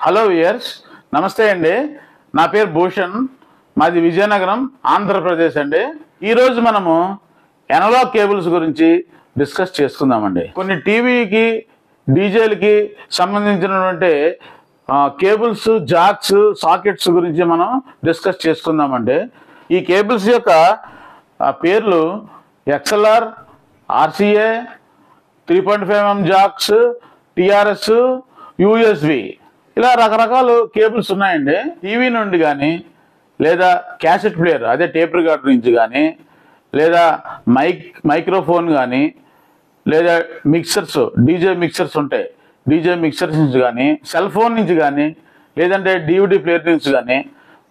Hello viewers, నమస్తే అండి. నా పేరు భూషణ్, మాది విజయనగరం, ఆంధ్రప్రదేశ్ అండి. ఈరోజు మనము ఎనలాగ్ కేబుల్స్ గురించి డిస్కస్ చేసుకుందామండి. కొన్ని టీవీకి డీజేలకి సంబంధించినటువంటి కేబుల్స్, జాక్స్, సాకెట్స్ గురించి మనం డిస్కస్ చేసుకుందామండి. ఈ కేబుల్స్ యొక్క పేర్లు XLR, RCA, 3.5mm jacks, TRS, USB, ఇలా రకరకాల కేబుల్స్ ఉన్నాయండి. టీవీ నుండి కానీ, లేదా క్యాసెట్ ప్లేయర్ అదే టేప్ రికార్డర్ నుంచి కానీ, లేదా మైక్రోఫోన్ కానీ, లేదా మిక్సర్స్, డీజే మిక్సర్స్ ఉంటాయి, డీజే మిక్సర్స్ నుంచి కానీ, సెల్ ఫోన్ నుంచి కానీ, లేదంటే DVD ప్లేయర్ నుంచి కానీ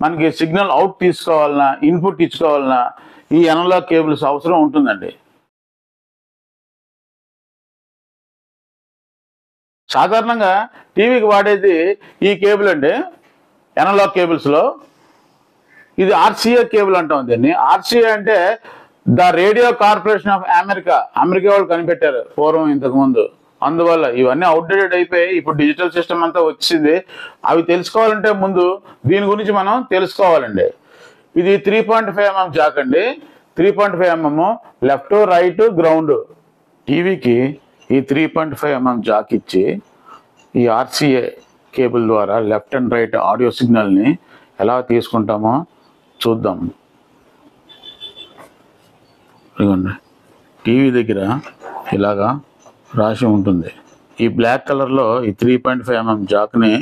మనకి సిగ్నల్ అవుట్ తీసుకోవాలన్నా, ఇన్పుట్ ఇచ్చుకోవాలన్నా ఈ అనలాగ్ కేబుల్స్ అవసరం ఉంటుందండి. సాధారణంగా టీవీకి వాడేది ఈ కేబుల్ అండి. ఎనలాగ్ కేబుల్స్లో ఇది RCA కేబుల్ అంటాం దీన్ని. RCA అంటే the radio corporation of America. America వాళ్ళు కనిపెట్టారు పూర్వం, ఇంతకుముందు. అందువల్ల ఇవన్నీ అవుట్డేటెడ్ అయిపోయి ఇప్పుడు డిజిటల్ సిస్టమ్ అంతా వచ్చింది. అవి తెలుసుకోవాలంటే ముందు దీని గురించి మనం తెలుసుకోవాలండి. ఇది 3.5mm జాక్ అండి. 3.5mm left, right, ground. టీవీకి ఈ 3.5mm జాక్ ఇచ్చి ఈ RCA కేబుల్ ద్వారా లెఫ్ట్ అండ్ రైట్ ఆడియో సిగ్నల్ని ఎలా తీసుకుంటామో చూద్దాం. ఇదిగోండి, టీవీ దగ్గర ఇలాగా రాసి ఉంటుంది. ఈ బ్లాక్ కలర్లో ఈ 3.5mm జాక్ని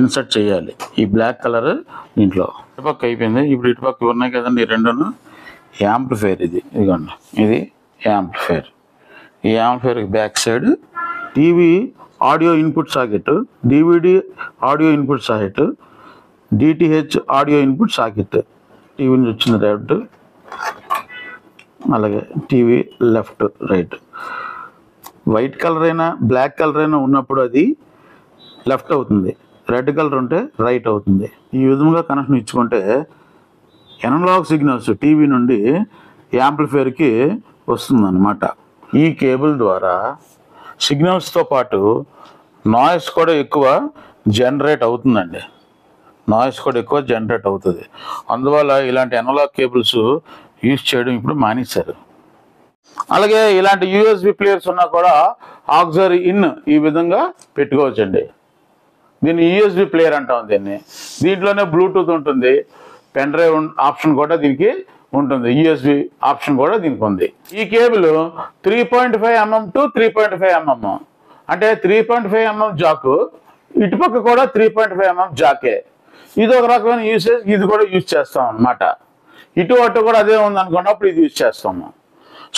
ఇన్సర్ట్ చేయాలి. ఈ బ్లాక్ కలర్ దీంట్లో ఇటుపక్క అయిపోయింది. ఇప్పుడు ఇటుపక్క ఉన్నాయి కదండి ఈ రెండును. యాంప్లిఫైర్ ఇదిగోండి, ఇది యాంప్లిఫైర్. ఈ amplifier back side TV audio input socket, DVD audio input socket, DTH audio input socket. TV నుంచి వచ్చిన రైట్, అలాగే TV left, right. White colour అయినా బ్లాక్ కలర్ అయినా ఉన్నప్పుడు అది లెఫ్ట్ అవుతుంది, రెడ్ కలర్ ఉంటే రైట్ అవుతుంది. ఈ విధంగా కనెక్షన్ ఇచ్చుకుంటే ఎనలాగ్ సిగ్నల్స్ టీవీ నుండి యాంప్లిఫైర్కి వస్తుందన్నమాట. ఈ కేబుల్ ద్వారా సిగ్నల్స్తో పాటు నాయిస్ కూడా ఎక్కువ జనరేట్ అవుతుందండి. నాయిస్ కూడా ఎక్కువ జనరేట్ అవుతుంది. అందువల్ల ఇలాంటి ఎనలాగ్ కేబుల్స్ యూజ్ చేయడం ఇప్పుడు మానేశారు. అలాగే ఇలాంటి USB ప్లేయర్స్ ఉన్నా కూడా ఆక్సిలరీ ఇన్ ఈ విధంగా పెట్టుకోవచ్చండి. దీన్ని USB ప్లేయర్ అంటాం దీన్ని. దీంట్లోనే బ్లూటూత్ ఉంటుంది, పెన్ డ్రైవ్ ఆప్షన్ కూడా దీనికి ఉంటుంది, USB ఆప్షన్ కూడా దీనికి ఉంది. ఈ కేబుల్ 3.5mm టు 3.5mm అంటే 3.5mm జాకు, ఇటుపక్క కూడా 3.5mm జాకే. ఇది ఒక రకమైన యూసేజ్, ఇది కూడా యూజ్ చేస్తాం అన్నమాట. ఇటు అటు కూడా అదే ఉంది అనుకున్నప్పుడు ఇది యూజ్ చేస్తాము.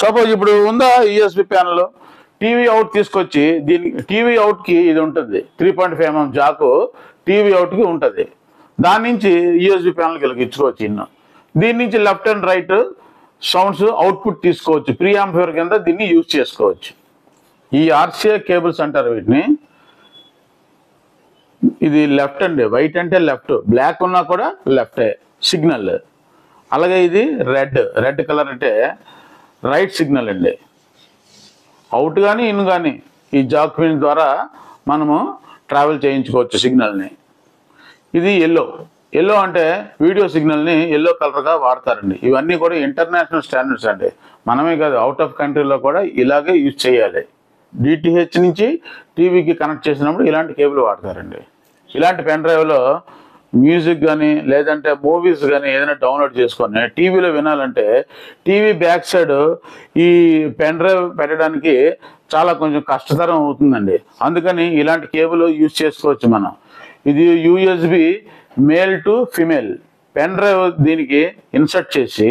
సపోజ్ ఇప్పుడు ఉందా USB ప్యానల్, టీవీ అవుట్ తీసుకొచ్చి దీనికి టీవీ అవుట్కి ఇది ఉంటుంది, 3.5mm జాకు టీవీ అవుట్కి ఉంటుంది. దాని నుంచి USB ప్యానల్కి ఇచ్చుకోవచ్చు ఇన్ను. దీని నుంచి left and right sounds output తీసుకోవచ్చు. ప్రీ యాంప్లిఫైయర్ కింద దీన్ని యూజ్ చేసుకోవచ్చు. ఈ RCA కేబుల్స్ అంటారు వీటిని. ఇది లెఫ్ట్ అండి, వైట్ అంటే లెఫ్ట్, బ్లాక్ ఉన్నా కూడా లెఫ్టే సిగ్నల్. అలాగే ఇది రెడ్ కలర్ అంటే రైట్ సిగ్నల్ అండి. అవుట్ కానీ ఇన్ కానీ ఈ జాక్ పిన్ ద్వారా మనము ట్రావెల్ చేయించుకోవచ్చు సిగ్నల్ని. ఇది ఎల్లో అంటే వీడియో సిగ్నల్ని ఎల్లో కలర్గా వాడతారండి. ఇవన్నీ కూడా ఇంటర్నేషనల్ స్టాండర్డ్స్ అండి. మనమే కాదు, అవుట్ ఆఫ్ కంట్రీలో కూడా ఇలాగే యూజ్ చేయాలి. DTH నుంచి టీవీకి కనెక్ట్ చేసినప్పుడు ఇలాంటి కేబుల్ వాడతారండి. ఇలాంటి పెన్ డ్రైవ్లో మ్యూజిక్ కానీ లేదంటే మూవీస్ కానీ ఏదైనా డౌన్లోడ్ చేసుకొని టీవీలో వినాలంటే టీవీ బ్యాక్ సైడ్ ఈ పెన్ డ్రైవ్ పెట్టడానికి చాలా కొంచెం కష్టతరం అవుతుందండి. అందుకని ఇలాంటి కేబుల్ యూజ్ చేసుకోవచ్చు మనం. ఇది USB male to female pen drive దీనికి ఇన్సర్ట్ చేసి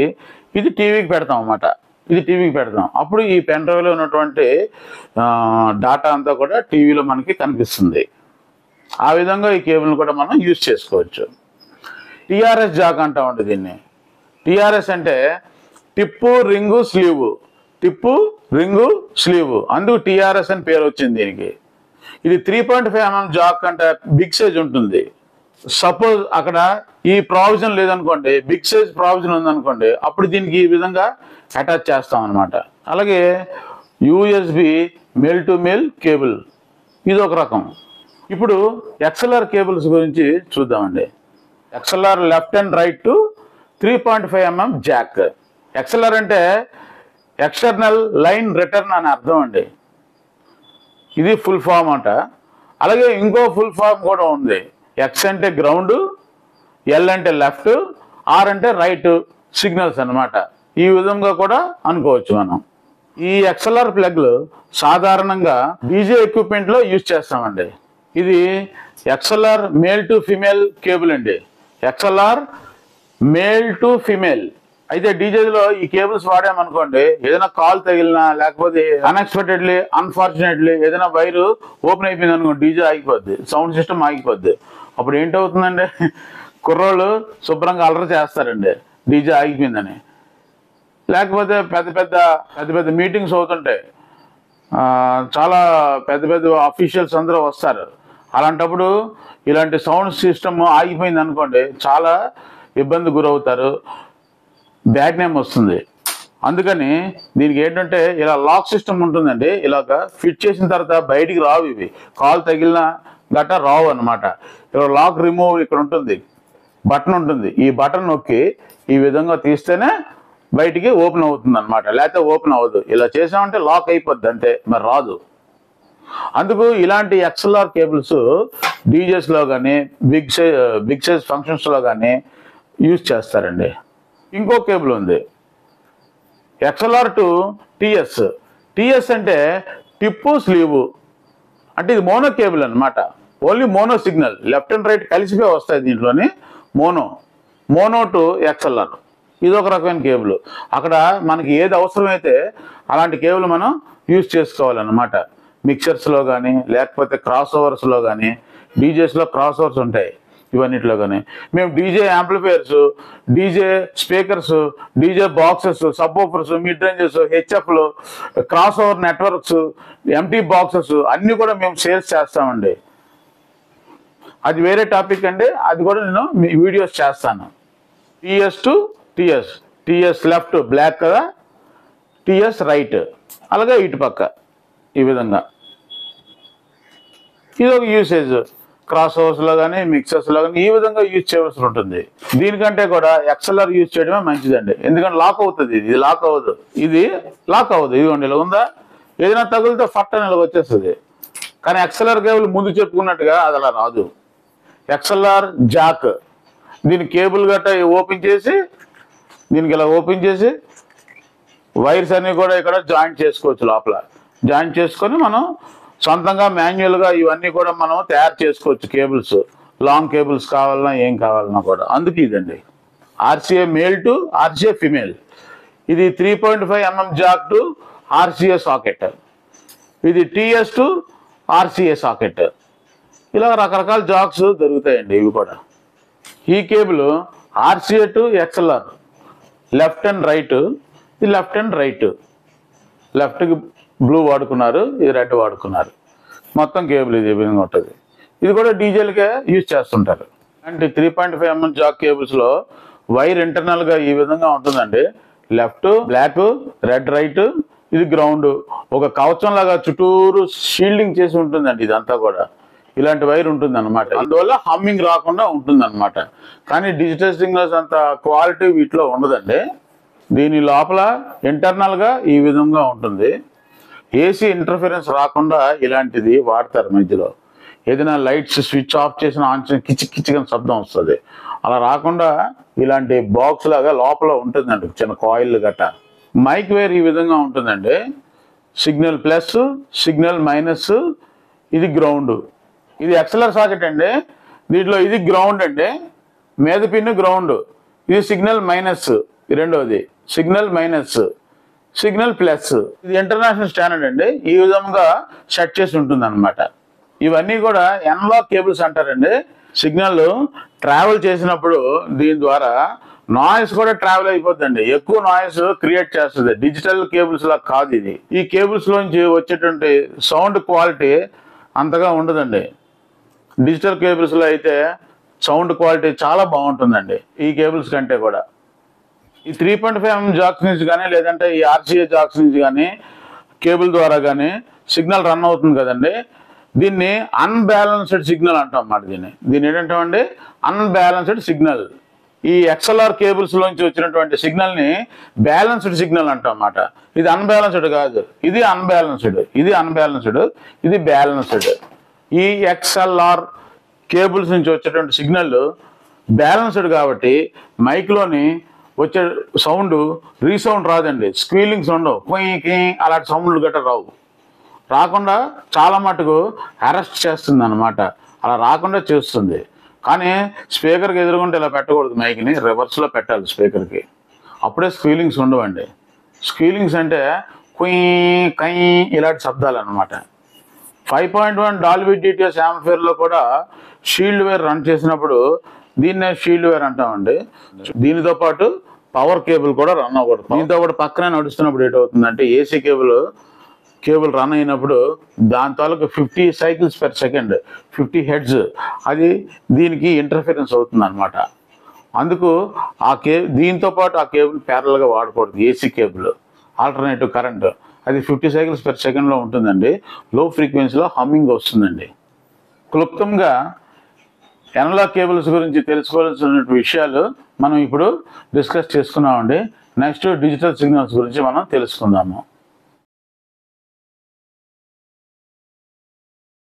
ఇది టీవీకి పెడతాం అన్నమాట. ఇది టీవీకి పెడతాం, అప్పుడు ఈ పెన్ డ్రైవ్లో ఉన్నటువంటి డాటా అంతా కూడా టీవీలో మనకి కనిపిస్తుంది. ఆ విధంగా ఈ కేబుల్ని కూడా మనం యూజ్ చేసుకోవచ్చు. TRS జాక్ అంటామండి దీన్ని. TRS అంటే tip, ring, sleeve. Tip, ring, sleeve, అందుకు TRS అని పేరు వచ్చింది దీనికి. ఇది 3.5mm జాక్ అంటే బిగ్ సైజ్ ఉంటుంది. సపోజ్ అక్కడ ఈ ప్రావిజన్ లేదనుకోండి, బిగ్ సైజ్ ప్రావిజన్ ఉందనుకోండి, అప్పుడు దీనికి ఈ విధంగా అటాచ్ చేస్తాం అనమాట. అలాగే USB male to male cable, ఇది ఒక రకం. ఇప్పుడు XLR కేబుల్స్ గురించి చూద్దామండి. XLR left and right to 3.5 mm Jack. XLR అంటే ఎక్స్టర్నల్ లైన్ రిటర్న్ అని అర్థం అండి. ఇది ఫుల్ ఫామ్ అంట. అలాగే ఇంకో ఫుల్ ఫామ్ కూడా ఉంది. X అంటే గ్రౌండ్, L అంటే లెఫ్ట్, R అంటే రైట్ సిగ్నల్స్ అన్నమాట. ఈ విధంగా కూడా అనుకోవచ్చు మనం. ఈ XLR ప్లగ్లు సాధారణంగా డీజే ఎక్విప్మెంట్లో యూజ్ చేస్తామండి. ఇది XLR male to female cable అండి. XLR male to female. అయితే డీజేలో ఈ కేబుల్స్ వాడామనుకోండి, ఏదైనా కాల్ తగిలినా లేకపోతే అన్ఎక్స్పెక్టెడ్లీ అన్ఫార్చునేట్లీ ఏదైనా వైరు ఓపెన్ అయిపోయింది అనుకోండి, డీజే ఆగిపోద్ది, సౌండ్ సిస్టమ్ ఆగిపోద్ది. అప్పుడు ఏంటవుతుందండి, కుర్రోళ్ళు శుభ్రంగా అలర చేస్తారండి డీజే ఆగిపోయిందని. లేకపోతే పెద్ద పెద్ద మీటింగ్స్ అవుతుంటాయి, చాలా పెద్ద అఫీషియల్స్ అందరూ వస్తారు. అలాంటప్పుడు ఇలాంటి సౌండ్ సిస్టమ్ ఆగిపోయింది అనుకోండి, చాలా ఇబ్బంది గురవుతారు, బ్యాడ్ నేమ్ వస్తుంది. అందుకని దీనికి ఏంటంటే ఇలా లాక్ సిస్టమ్ ఉంటుందండి. ఇలాగ ఫిట్ చేసిన తర్వాత బయటికి రావు, ఇవి కాల్ తగిలిన గట్ట రావు అనమాట. ఇక్కడ లాక్ రిమూవ్ ఇక్కడ ఉంటుంది, బటన్ ఉంటుంది. ఈ బటన్ నొక్కి ఈ విధంగా తీస్తేనే బయటికి ఓపెన్ అవుతుంది అనమాట, లేకపోతే ఓపెన్ అవ్వదు. ఇలా చేసామంటే లాక్ అయిపోద్ది అంతే, మరి రాదు. అందుకు ఇలాంటి XLR కేబుల్స్ డీజేస్లో కానీ బిగ్ సైజ్ ఫంక్షన్స్లో కానీ యూజ్ చేస్తారండి. ఇంకో కేబుల్ ఉంది XLR టు TS. TS అంటే టిప్పు స్లీవు, అంటే ఇది మోనో కేబుల్ అనమాట. Only mono signal, left and right కలిసిపోయి వస్తాయి దీంట్లోని. మోనో టు XLR ఇది ఒక రకమైన కేబుల్. అక్కడ మనకి ఏది అవసరమైతే అలాంటి కేబుల్ మనం యూజ్ చేసుకోవాలన్నమాట. మిక్చర్స్లో కానీ లేకపోతే క్రాస్ ఓవర్స్లో కానీ, డీజేస్లో క్రాస్ ఓవర్స్ ఉంటాయి, ఇవన్నిట్లో కానీ మేము DJ amplifiers, DJ speakers, DJ boxes, subwoofers, mid ranges, హెచ్ఎఫ్లు, crossover networks, empty boxes అన్నీ కూడా మేము సేల్స్ చేస్తామండి. అది వేరే టాపిక్ అండి, అది కూడా నేను వీడియోస్ చేస్తాను. TS to TS, TS left black కదా, TS రైట్, అలాగే ఇటు పక్క ఈ విధంగా. ఇది ఒక యూసేజ్ క్రాస్ ఓవర్స్లో కానీ మిక్సర్స్లో కానీ ఈ విధంగా యూజ్ చేయవలసి ఉంటుంది. దీనికంటే కూడా XLR యూజ్ చేయడమే మంచిదండి. ఎందుకంటే లాక్ అవుతుంది, ఇది లాక్ అవ్వదు, ఇది లాక్ అవ్వదు. ఇదిగోండి ఇలా ఉందా, ఏదైనా తగిలితే ఫట్ అని ఇలా వచ్చేస్తుంది. కానీ XLR కేబుల్ ముందు చెప్పుకున్నట్టుగా అది అలా రాదు. XLR జాక్, దీని కేబుల్ గట్ట ఓపెన్ చేసి దీనికి ఇలా ఓపెన్ చేసి వైర్స్ అన్నీ కూడా ఇక్కడ జాయింట్ చేసుకోవచ్చు. లోపల జాయింట్ చేసుకొని మనం సొంతంగా మాన్యువల్గా ఇవన్నీ కూడా మనం తయారు చేసుకోవచ్చు. కేబుల్స్, లాంగ్ కేబుల్స్ కావాలన్నా ఏం కావాలన్నా కూడా. అందుకు ఇదండి RCA male to RCA female. ఇది 3.5 mm jack to RCA socket, ఇది TS టు RCA సాకెట్. ఇలా రకరకాల జాక్స్ దొరుకుతాయండి ఇవి కూడా. ఈ cable RCA to XLR left and right, ఇది లెఫ్ట్ అండ్ రైట్, లెఫ్ట్కి బ్లూ వాడుకున్నారు, ఇది రెడ్ వాడుకున్నారు. మొత్తం కేబుల్ ఇది విధంగా ఉంటుంది. ఇది కూడా డీజేలకే యూజ్ చేస్తుంటారు. అంటే 3.5 mm జాక్ కేబుల్స్లో వైర్ ఇంటర్నల్గా ఈ విధంగా ఉంటుందండి. లెఫ్ట్ బ్లాక్, రెడ్ రైట్, ఇది గ్రౌండ్. ఒక కవచం లాగా చుట్టూరు షీల్డింగ్ చేసి ఉంటుందండి ఇదంతా కూడా. ఇలాంటి వైర్ ఉంటుంది అనమాట. అందువల్ల హమ్మింగ్ రాకుండా ఉంటుంది అనమాట. కానీ డిజిటల్ సిగ్నల్స్ అంత క్వాలిటీ వీటిలో ఉండదండి. దీని లోపల ఇంటర్నల్గా ఈ విధంగా ఉంటుంది. ఏసీ ఇంటర్ఫిరెన్స్ రాకుండా ఇలాంటిది వాడతారు. మధ్యలో ఏదైనా లైట్స్ స్విచ్ ఆఫ్ చేసిన ఆన్ చేసిన కిచికిచ్చిగా శబ్దం వస్తుంది. అలా రాకుండా ఇలాంటి బాక్స్ లాగా లోపల ఉంటుందండి, చిన్న కాయిల్ గట్ట. మైక్ వైర్ ఈ విధంగా ఉంటుందండి. సిగ్నల్ ప్లస్, సిగ్నల్ మైనస్, ఇది గ్రౌండ్. ఇది XLR సాకెట్ అండి. దీంట్లో ఇది గ్రౌండ్ అండి, మీద పిన్ గ్రౌండ్, ఇది సిగ్నల్ మైనస్, రెండవది సిగ్నల్ మైనస్, సిగ్నల్ ప్లస్. ఇది ఇంటర్నేషనల్ స్టాండర్డ్ అండి. ఈ విధంగా సెట్ చేసి ఉంటుంది అనమాట. ఇవన్నీ కూడా ఎనలాగ్ కేబుల్స్ అంటారండి. సిగ్నల్ ట్రావెల్ చేసినప్పుడు దీని ద్వారా నాయిస్ కూడా ట్రావెల్ అయిపోతుందండి, ఎక్కువ నాయిస్ క్రియేట్ చేస్తుంది. డిజిటల్ కేబుల్స్ లా కాదు ఇది. ఈ కేబుల్స్ లోంచి వచ్చేటువంటి సౌండ్ క్వాలిటీ అంతగా ఉండదండి. డిజిటల్ కేబుల్స్లో అయితే సౌండ్ క్వాలిటీ చాలా బాగుంటుందండి ఈ కేబుల్స్ కంటే కూడా. ఈ 3.5 mm జాక్స్ నుంచి కానీ లేదంటే ఈ RCA జాక్స్ నుంచి కానీ కేబుల్ ద్వారా కానీ సిగ్నల్ రన్ అవుతుంది కదండి. దీన్ని అన్బ్యాలెన్స్డ్ సిగ్నల్ అంటాం అన్నమాట. దీన్ని ఏంటంటామండి? Unbalanced signal. ఈ ఎక్స్ఎల్ఆర్ కేబుల్స్ లోంచి వచ్చినటువంటి సిగ్నల్ని బ్యాలెన్స్డ్ సిగ్నల్ అంటాం అన్నమాట. ఇది అన్బ్యాలెన్స్డ్ కాదు, ఇది అన్బ్యాలెన్స్డ్, ఇది అన్బ్యాలెన్స్డ్, ఇది బ్యాలెన్స్డ్. ఈ ఎక్స్ఎల్ఆర్ కేబుల్స్ నుంచి వచ్చేటువంటి సిగ్నల్ బ్యాలెన్స్డ్ కాబట్టి మైక్లోని వచ్చే సౌండ్ రీసౌండ్ రాదండి, స్క్వీలింగ్ సౌండ్, కొయ్యి అలాంటి సౌండ్లు గట్రా రావు. రాకుండా చాలా మటుకు అరెస్ట్ చేస్తుంది అన్నమాట. అలా రాకుండా చేస్తుంది. కానీ స్పీకర్కి ఎదురుగుంటే ఇలా పెట్టకూడదు, మైక్ని రివర్స్లో పెట్టాలి స్పీకర్కి, అప్పుడే స్క్వీలింగ్స్ ఉండవండి. స్క్వీలింగ్స్ అంటే కుయ్ కై ఇలాంటి శబ్దాలు అన్నమాట. 5.1 డాల్బీ డిటిఎస్ యాంప్లిఫైయర్లో కూడా షీల్డ్ వేర్ రన్ చేసినప్పుడు దీన్నే షీల్డ్ వేర్ అంటామండి. దీనితో పాటు పవర్ కేబుల్ కూడా రన్ అవ్వకూడదు. దీంతో పాటు పక్కనే నడుస్తున్నప్పుడు ఏంటవుతుందంటే ఏసీ కేబుల్ రన్ అయినప్పుడు దాని తాలూకు 50 సైకిల్స్ పెర్ సెకండ్, 50 హెడ్స్, అది దీనికి ఇంటర్ఫిరెన్స్ అవుతుంది అనమాట. అందుకు దీంతో పాటు ఆ కేబుల్ ప్యారల్గా వాడకూడదు. ఏసీ కేబుల్ ఆల్టర్నేటివ్ కరెంట్ అది 50 సైకిల్స్ పెర్ సెకండ్లో ఉంటుందండి. లో ఫ్రీక్వెన్సీలో హమ్మింగ్ వస్తుందండి. క్లుప్తంగా అనలాగ్ కేబుల్స్ గురించి తెలుసుకోవాల్సిన విషయాలు మనం ఇప్పుడు డిస్కస్ చేసుకున్నామండి. నెక్స్ట్ డిజిటల్ సిగ్నల్స్ గురించి మనం తెలుసుకుందాము.